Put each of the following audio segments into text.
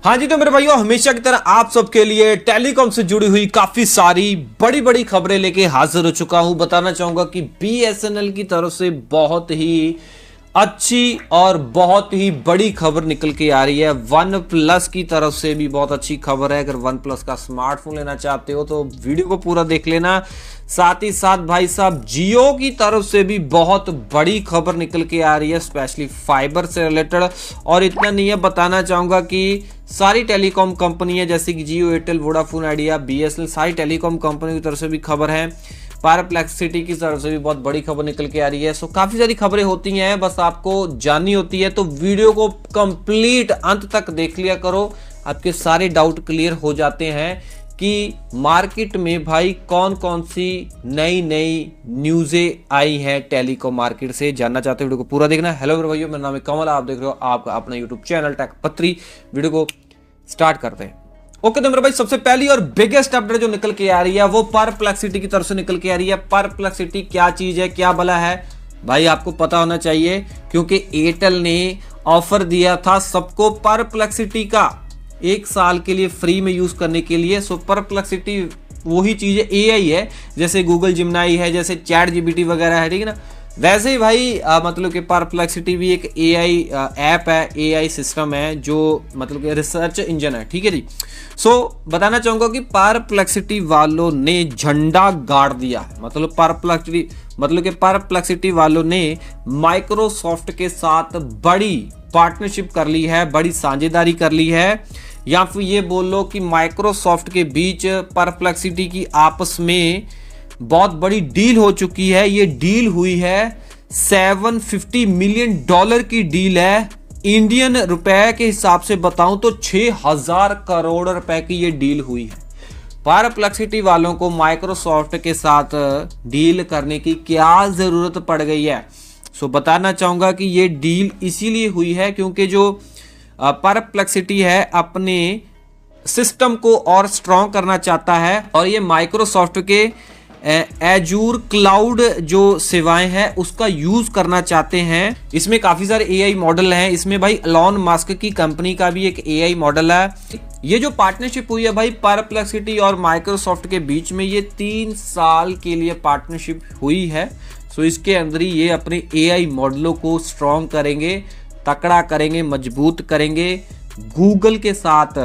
हाँ जी, तो मेरे भाइयों हमेशा की तरह आप सबके लिए टेलीकॉम से जुड़ी हुई काफी सारी बड़ी बड़ी खबरें लेके हाजिर हो चुका हूं। बताना चाहूंगा कि बीएसएनएल की तरफ से बहुत ही अच्छी और बहुत ही बड़ी खबर निकल के आ रही है। वन प्लस की तरफ से भी बहुत अच्छी खबर है। अगर वन प्लस का स्मार्टफोन लेना चाहते हो तो वीडियो को पूरा देख लेना। साथ ही साथ भाई साहब जियो की तरफ से भी बहुत बड़ी खबर निकल के आ रही है, स्पेशली फाइबर से रिलेटेड। और इतना नहीं है, बताना चाहूंगा कि सारी टेलीकॉम कंपनी है जैसे कि जियो, एयरटेल, वोडाफोन आइडिया, बीएसएनएल, सारी टेलीकॉम कंपनी की तरफ से भी खबर है। परप्लेक्सिटी की तरफ से भी बहुत बड़ी खबर निकल के आ रही है। सो काफी सारी खबरें होती हैं, बस आपको जाननी होती है। तो वीडियो को कंप्लीट अंत तक देख लिया करो, आपके सारे डाउट क्लियर हो जाते हैं कि मार्केट में भाई कौन कौन सी नई नई न्यूज़ें आई हैं टेलीकॉम मार्केट से। जानना चाहते हो वीडियो को पूरा देखना। हेलो मेरे भाइयों, मेरा नाम है कमल, आप देख रहे हो आपका अपना यूट्यूब चैनल टेक पत्री। वीडियो को स्टार्ट करते हैं। ओके, तो मेरे भाई सबसे पहली और बिगेस्ट अपडेट जो निकल के आ रही है वो परप्लेक्सिटी की तरफ से निकल के आ रही है। परप्लेक्सिटी क्या चीज है, क्या भला है भाई, आपको पता होना चाहिए, क्योंकि एयरटेल ने ऑफर दिया था सबको परप्लेक्सिटी का 1 साल के लिए फ्री में यूज करने के लिए। सो परप्लेक्सिटी वही चीज है, एआई है, जैसे गूगल जिमनाई है, जैसे चैट जीपीटी वगैरह है, ठीक है ना। वैसे ही भाई मतलब कि परप्लेक्सिटी भी एक एआई ऐप है, एआई सिस्टम है, जो मतलब कि रिसर्च इंजन है, ठीक है जी। सो बताना चाहूंगा कि परप्लेक्सिटी वालों ने झंडा गाड़ दिया है। मतलब परप्लेक्सिटी वालों ने माइक्रोसॉफ्ट के साथ बड़ी पार्टनरशिप कर ली है, बड़ी साझेदारी कर ली है, या फिर ये बोल लो कि माइक्रोसॉफ्ट के बीच परप्लेक्सिटी की आपस में बहुत बड़ी डील हो चुकी है। ये डील हुई है $750 मिलियन की डील है। इंडियन रुपए के हिसाब से बताऊं तो 6000 करोड़ रुपए की ये डील हुई है। परप्लेक्सिटी वालों को माइक्रोसॉफ्ट के साथ डील करने की क्या जरूरत पड़ गई है। सो बताना चाहूंगा कि ये डील इसीलिए हुई है क्योंकि जो परप्लेक्सिटी है अपने सिस्टम को और स्ट्रॉन्ग करना चाहता है, और ये माइक्रोसॉफ्ट के एजूर क्लाउड जो सेवाएं हैं उसका यूज करना चाहते हैं। इसमें काफी सारे एआई मॉडल हैं। इसमें भाई एलॉन मस्क की कंपनी का भी एक एआई मॉडल है। ये जो पार्टनरशिप हुई है भाई परप्लेक्सिटी और माइक्रोसॉफ्ट के बीच में, ये 3 साल के लिए पार्टनरशिप हुई है। सो इसके अंदर ही ये अपने एआई मॉडलों को स्ट्रॉन्ग करेंगे, तकड़ा करेंगे, मजबूत करेंगे गूगल के साथ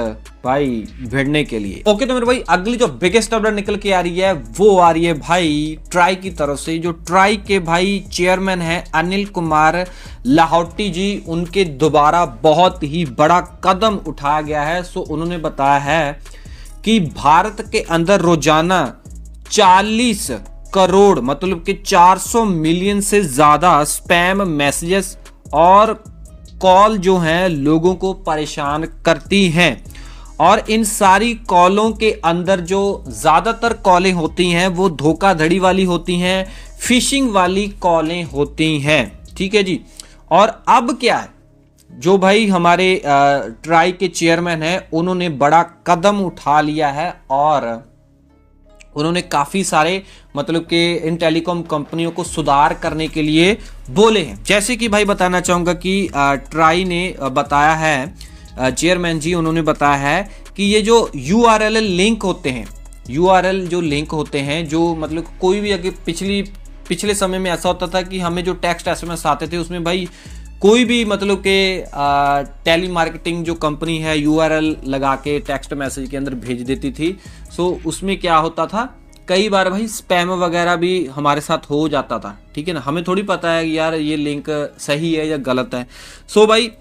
भाई भिड़ने के लिए। ओके, तो मेरे भाई अगली जो बिगेस्ट अपडेट निकल के आ रही है वो आ रही है भाई ट्राई की तरफ से। जो ट्राई के भाई चेयरमैन है अनिल कुमार लाहौटी जी, उनके दोबारा बहुत ही बड़ा कदम उठाया गया है। सो उन्होंने बताया है कि भारत के अंदर रोजाना 40 करोड़ मतलब कि 400 मिलियन से ज्यादा स्पैम मैसेजेस और कॉल जो हैं लोगों को परेशान करती हैं। और इन सारी कॉलों के अंदर जो ज्यादातर कॉलें होती हैं वो धोखाधड़ी वाली होती हैं, फिशिंग वाली कॉलें होती हैं, ठीक है जी। और अब क्या है, जो भाई हमारे ट्राई के चेयरमैन हैं उन्होंने बड़ा कदम उठा लिया है और उन्होंने काफी सारे मतलब कि इन टेलीकॉम कंपनियों को सुधार करने के लिए बोले हैं। जैसे कि भाई बताना चाहूंगा कि ट्राई ने बताया है, चेयरमैन जी उन्होंने बताया है कि ये जो URL लिंक होते हैं, URL जो लिंक होते हैं, जो मतलब कोई भी अगर पिछले समय में ऐसा होता था कि हमें जो टेक्स्ट SMS आते थे उसमें भाई कोई भी मतलब के टेली मार्केटिंग जो कंपनी है URL लगा के टेक्स्ट मैसेज के अंदर भेज देती थी। सो उसमें क्या होता था, कई बार भाई स्पैम वगैरह भी हमारे साथ हो जाता था, ठीक है ना। हमें थोड़ी पता है कि यार ये लिंक सही है या गलत है। सो भाई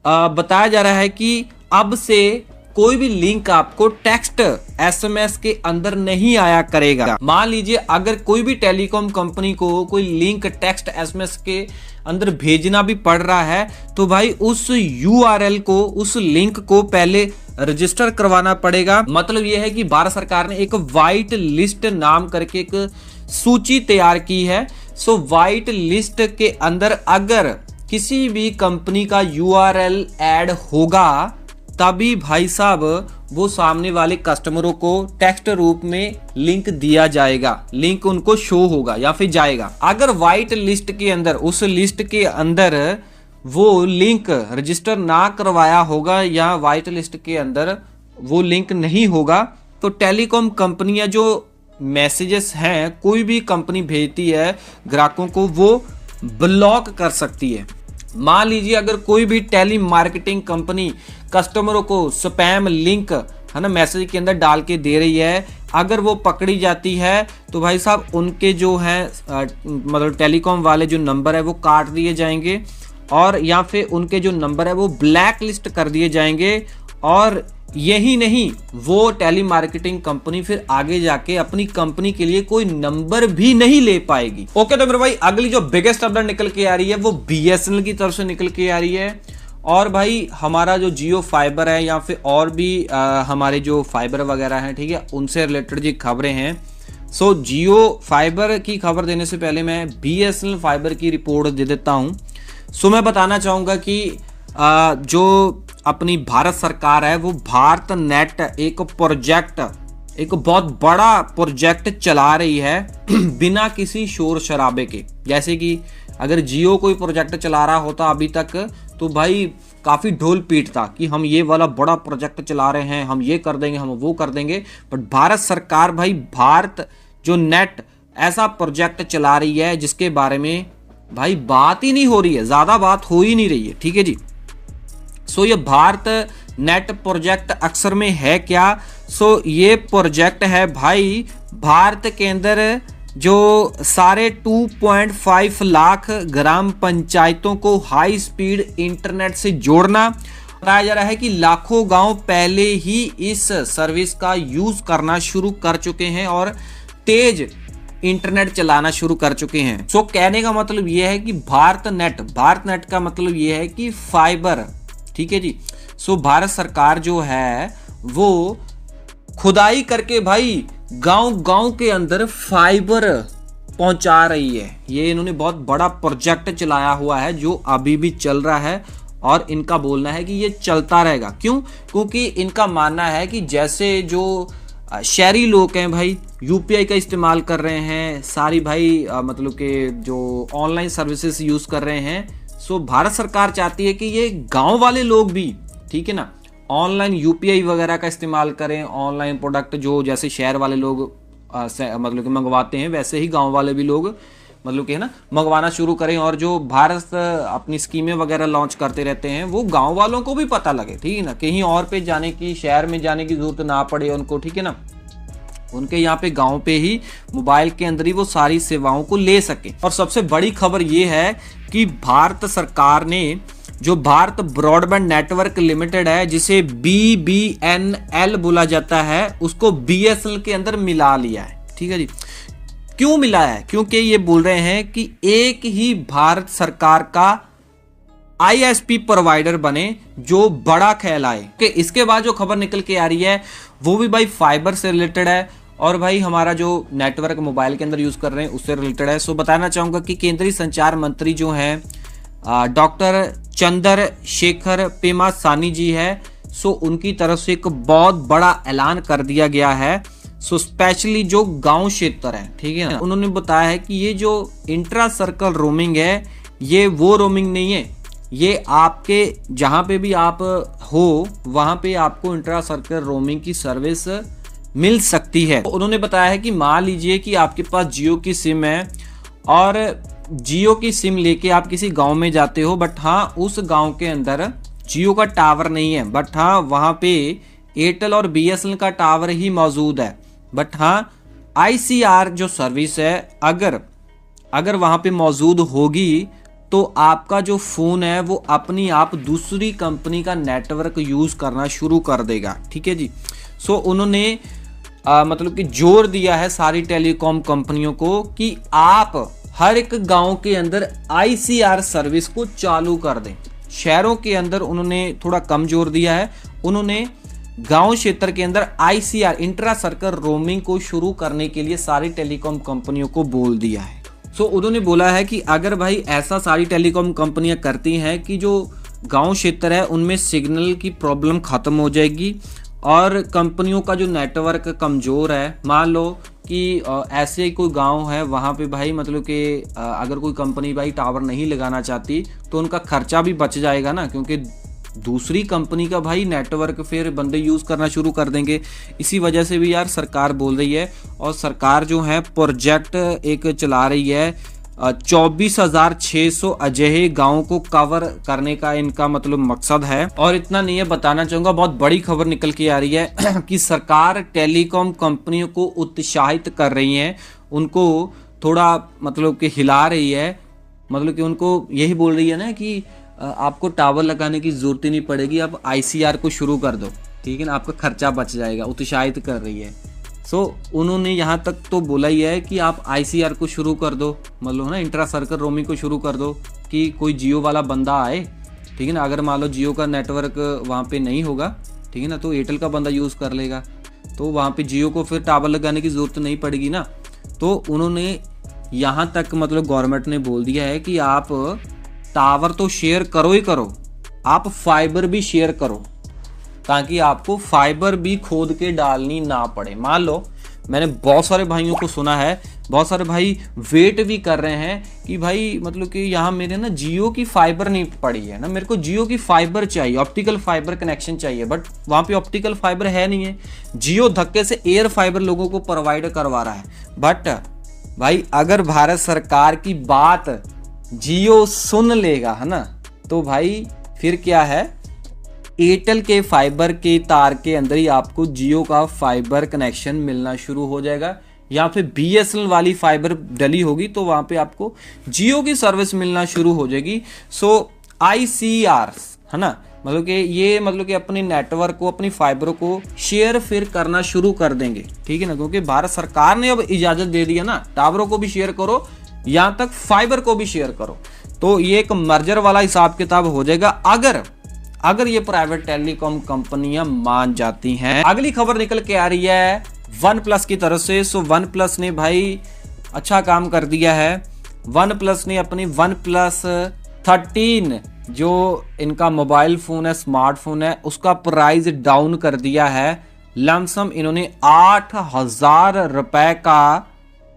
बताया जा रहा है कि अब से कोई भी लिंक आपको टेक्स्ट SMS के अंदर नहीं आया करेगा। मान लीजिए अगर कोई भी टेलीकॉम कंपनी को कोई लिंक टेक्स्ट SMS के अंदर भेजना भी पड़ रहा है तो भाई उस URL को, उस लिंक को पहले रजिस्टर करवाना पड़ेगा। मतलब यह है कि भारत सरकार ने एक व्हाइट लिस्ट नाम करके एक सूची तैयार की है। सो व्हाइट लिस्ट के अंदर अगर किसी भी कंपनी का URL ऐड होगा तभी भाई साहब वो सामने वाले कस्टमरों को टेक्स्ट रूप में लिंक दिया जाएगा, लिंक उनको शो होगा या फिर जाएगा। अगर व्हाइट लिस्ट के अंदर, उस लिस्ट के अंदर वो लिंक रजिस्टर ना करवाया होगा या वाइट लिस्ट के अंदर वो लिंक नहीं होगा, तो टेलीकॉम कंपनियां जो मैसेजेस हैं कोई भी कंपनी भेजती है ग्राहकों को, वो ब्लॉक कर सकती है। मान लीजिए अगर कोई भी टेली मार्केटिंग कंपनी कस्टमरों को स्पैम लिंक है ना मैसेज के अंदर डाल के दे रही है, अगर वो पकड़ी जाती है तो भाई साहब उनके जो है मतलब टेलीकॉम वाले जो नंबर है वो काट दिए जाएंगे, और या फिर उनके जो नंबर है वो ब्लैक लिस्ट कर दिए जाएंगे। और यही नहीं, वो टेली मार्केटिंग कंपनी फिर आगे जाके अपनी कंपनी के लिए कोई नंबर भी नहीं ले पाएगी। ओके तो मेरे भाई अगली जो बिगेस्ट अपडेट निकल के आ रही है वो बीएसएनएल की तरफ से निकल के आ रही है। और भाई हमारा जो जियो फाइबर है या फिर और भी हमारे जो फाइबर वगैरह हैं, ठीक है, उनसे रिलेटेड जो खबरें हैं। सो जियो फाइबर की खबर देने से पहले मैं बीएसएनएल फाइबर की रिपोर्ट दे देता हूँ। सो मैं बताना चाहूँगा कि जो अपनी भारत सरकार है वो भारत नेट एक प्रोजेक्ट, एक बहुत बड़ा प्रोजेक्ट चला रही है बिना किसी शोर शराबे के। जैसे कि अगर जियो कोई प्रोजेक्ट चला रहा होता अभी तक तो भाई काफ़ी ढोल पीटता कि हम ये वाला बड़ा प्रोजेक्ट चला रहे हैं, हम ये कर देंगे, हम वो कर देंगे। बट भारत सरकार भाई भारत जो नेट ऐसा प्रोजेक्ट चला रही है जिसके बारे में भाई बात ही नहीं हो रही है, ज़्यादा बात हो ही नहीं रही है, ठीक है जी। सो ये भारत नेट प्रोजेक्ट अक्सर में है क्या? सो ये प्रोजेक्ट है भाई भारत के अंदर जो सारे 2.5 लाख ग्राम पंचायतों को हाई स्पीड इंटरनेट से जोड़ना। बताया जा रहा है कि लाखों गांव पहले ही इस सर्विस का यूज करना शुरू कर चुके हैं और तेज इंटरनेट चलाना शुरू कर चुके हैं। सो कहने का मतलब यह है कि भारत नेट का मतलब यह है कि फाइबर, ठीक है जी। सो भारत सरकार जो है वो खुदाई करके भाई गांव के अंदर फाइबर पहुंचा रही है। ये इन्होंने बहुत बड़ा प्रोजेक्ट चलाया हुआ है जो अभी भी चल रहा है और इनका बोलना है कि ये चलता रहेगा। क्यों? क्योंकि इनका मानना है कि जैसे जो शहरी लोग हैं भाई यूपीआई का इस्तेमाल कर रहे हैं, सारी भाई मतलब कि जो ऑनलाइन सर्विसेज यूज कर रहे हैं। सो भारत सरकार चाहती है कि ये गांव वाले लोग भी, ठीक है ना, ऑनलाइन यूपीआई वगैरह का इस्तेमाल करें। ऑनलाइन प्रोडक्ट जो जैसे शहर वाले लोग मतलब कि मंगवाते हैं वैसे ही गांव वाले भी लोग मतलब कि है ना मंगवाना शुरू करें। और जो भारत अपनी स्कीमें वगैरह लॉन्च करते रहते हैं वो गांव वालों को भी पता लगे, ठीक है ना, कहीं और पे जाने की, शहर में जाने की जरूरत ना पड़े उनको, ठीक है ना, उनके यहाँ पे गांव पे ही मोबाइल के अंदर ही वो सारी सेवाओं को ले सके। और सबसे बड़ी खबर ये है कि भारत सरकार ने जो भारत ब्रॉडबैंड नेटवर्क लिमिटेड है जिसे BBNL बोला जाता है उसको BSNL के अंदर मिला लिया है, ठीक है जी। क्यों मिला है? क्योंकि ये बोल रहे हैं कि एक ही भारत सरकार का ISP प्रोवाइडर बने जो बड़ा कहलाए। कि इसके बाद जो खबर निकल के आ रही है वो भी भाई फाइबर से रिलेटेड है और भाई हमारा जो नेटवर्क मोबाइल के अंदर यूज कर रहे हैं उससे रिलेटेड है। सो बताना चाहूंगा कि केंद्रीय संचार मंत्री जो हैं डॉक्टर चंद्रशेखर पेमासानी जी है। सो उनकी तरफ से एक बहुत बड़ा ऐलान कर दिया गया है। सो स्पेशली जो गांव क्षेत्र है, ठीक है ना, उन्होंने बताया है कि ये जो इंट्रा सर्कल रोमिंग है ये वो रोमिंग नहीं है, ये आपके जहां पे भी आप हो वहां पे आपको इंट्रा सर्कल रोमिंग की सर्विस मिल सकती है। तो उन्होंने बताया है कि मान लीजिए कि आपके पास जियो की सिम है और जियो की सिम लेके आप किसी गांव में जाते हो, बट हाँ उस गांव के अंदर जियो का टावर नहीं है, बट हाँ वहां पे एयरटेल और BSNL का टावर ही मौजूद है। बट हाँ ICR जो सर्विस है अगर वहां पे मौजूद होगी तो आपका जो फोन है वो अपनी आप दूसरी कंपनी का नेटवर्क यूज करना शुरू कर देगा, ठीक है जी। सो उन्होंने मतलब कि जोर दिया है सारी टेलीकॉम कंपनियों को कि आप हर एक गांव के अंदर ICR सर्विस को चालू कर दें। शहरों के अंदर उन्होंने थोड़ा कम जोर दिया है, उन्होंने गांव क्षेत्र के अंदर ICR इंट्रा सर्कल रोमिंग को शुरू करने के लिए सारी टेलीकॉम कंपनियों को बोल दिया है। सो उन्होंने बोला है कि अगर भाई ऐसा सारी टेलीकॉम कंपनियां करती हैं कि जो गांव क्षेत्र है उनमें सिग्नल की प्रॉब्लम खत्म हो जाएगी और कंपनियों का जो नेटवर्क कमज़ोर है, मान लो कि ऐसे ही कोई गांव है वहाँ पे भाई मतलब कि अगर कोई कंपनी भाई टावर नहीं लगाना चाहती तो उनका खर्चा भी बच जाएगा ना, क्योंकि दूसरी कंपनी का भाई नेटवर्क फिर बंदे यूज़ करना शुरू कर देंगे। इसी वजह से भी यार सरकार बोल रही है, और सरकार जो है प्रोजेक्ट एक चला रही है 24,600 अजय गांवों को कवर करने का इनका मतलब मकसद है। और इतना नहीं है, बताना चाहूँगा बहुत बड़ी खबर निकल के आ रही है कि सरकार टेलीकॉम कंपनियों को उत्साहित कर रही है, उनको थोड़ा मतलब कि हिला रही है, मतलब कि उनको यही बोल रही है ना कि आपको टावर लगाने की जरूरत ही नहीं पड़ेगी, आप ICR को शुरू कर दो, ठीक है ना, आपका खर्चा बच जाएगा, उत्साहित कर रही है। उन्होंने यहाँ तक तो बोला ही है कि आप ICR को शुरू कर दो, मतलब ना इंट्रा सर्कल रोमिंग को शुरू कर दो, कि कोई जियो वाला बंदा आए, ठीक है ना, अगर मान लो जियो का नेटवर्क वहाँ पे नहीं होगा, ठीक है ना, तो एयरटेल का बंदा यूज़ कर लेगा, तो वहाँ पे जियो को फिर टावर लगाने की ज़रूरत नहीं पड़ेगी ना। तो उन्होंने यहाँ तक मतलब गवर्नमेंट ने बोल दिया है कि आप टावर तो शेयर करो ही करो, आप फाइबर भी शेयर करो, ताकि आपको फाइबर भी खोद के डालनी ना पड़े। मान लो मैंने बहुत सारे भाइयों को सुना है, बहुत सारे भाई वेट भी कर रहे हैं कि भाई मतलब कि यहाँ मेरे ना जियो की फाइबर नहीं पड़ी है ना, मेरे को जियो की फाइबर चाहिए, ऑप्टिकल फाइबर कनेक्शन चाहिए, बट वहाँ पे ऑप्टिकल फाइबर है नहीं है। जियो धक्के से एयर फाइबर लोगों को प्रोवाइड करवा रहा है। बट भाई अगर भारत सरकार की बात जियो सुन लेगा, है ना, तो भाई फिर क्या है, एयरटेल के फाइबर के तार के अंदर ही आपको जियो का फाइबर कनेक्शन मिलना शुरू हो जाएगा, या फिर BSNL वाली फाइबर डली होगी तो वहाँ पे आपको जियो की सर्विस मिलना शुरू हो जाएगी। ICR, है ना, मतलब कि ये मतलब कि अपने नेटवर्क को, अपनी फाइबर को शेयर फिर करना शुरू कर देंगे, ठीक है ना, क्योंकि भारत सरकार ने अब इजाज़त दे दी है ना, टावरों को भी शेयर करो, यहाँ तक फाइबर को भी शेयर करो। तो ये एक मर्जर वाला हिसाब किताब हो जाएगा अगर ये प्राइवेट टेलीकॉम कंपनियां मान जाती हैं। अगली खबर निकल के आ रही है OnePlus की तरफ से। OnePlus ने भाई अच्छा काम कर दिया है। OnePlus ने अपनी OnePlus 13 जो इनका मोबाइल फोन है, स्मार्टफोन है, उसका प्राइस डाउन कर दिया है। लमसम इन्होंने 8,000 रुपए का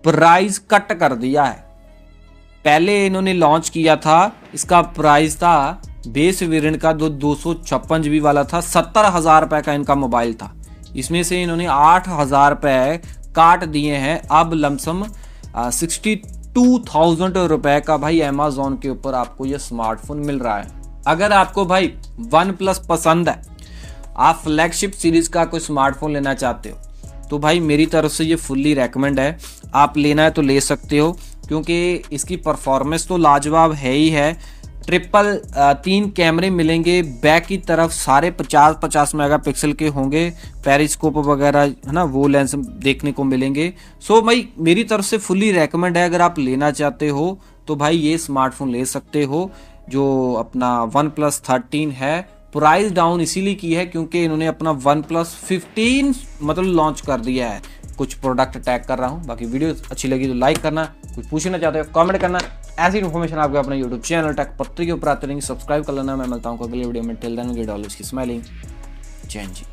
प्राइस कट कर दिया है। पहले इन्होंने लॉन्च किया था, इसका प्राइस था बेस वेरिएंट का 256 GB वाला था, 70,000 रुपए का इनका मोबाइल था। इसमें से इन्होंने 8,000 रुपए काट दिए हैं। अब लमसम 62,000 रुपए का भाई अमेज़ॉन के ऊपर आपको ये स्मार्टफोन मिल रहा है। अगर आपको भाई OnePlus पसंद है, आप फ्लैगशिप सीरीज का कोई स्मार्टफोन लेना चाहते हो, तो भाई मेरी तरफ से ये फुल्ली रेकमेंड है। आप लेना है तो ले सकते हो, क्योंकि इसकी परफॉर्मेंस तो लाजवाब है ही है। 3 कैमरे मिलेंगे, बैक की तरफ सारे 50-50 मेगापिक्सल के होंगे, पेरिस्कोप वगैरह, है ना, वो लेंस देखने को मिलेंगे। भाई मेरी तरफ से फुल्ली रेकमेंड है। अगर आप लेना चाहते हो तो भाई ये स्मार्टफोन ले सकते हो, जो अपना OnePlus 13 है। प्राइस डाउन इसीलिए की है क्योंकि इन्होंने अपना OnePlus 15 मतलब लॉन्च कर दिया है। कुछ प्रोडक्ट टैग कर रहा हूँ। बाकी वीडियो अच्छी लगी तो लाइक करना, कुछ पूछना चाहते हो कमेंट करना। ऐसी इन्फॉर्मेशन आपको अपने यूट्यूब चैनल टेक पत्ती के ऊपर आते रहेंगे, सब्सक्राइब कर लेना। मैं मिलता हूँ अगले वीडियो में। टिल देन गेट ऑलवेज की स्माइलिंग। जय हिंद जी।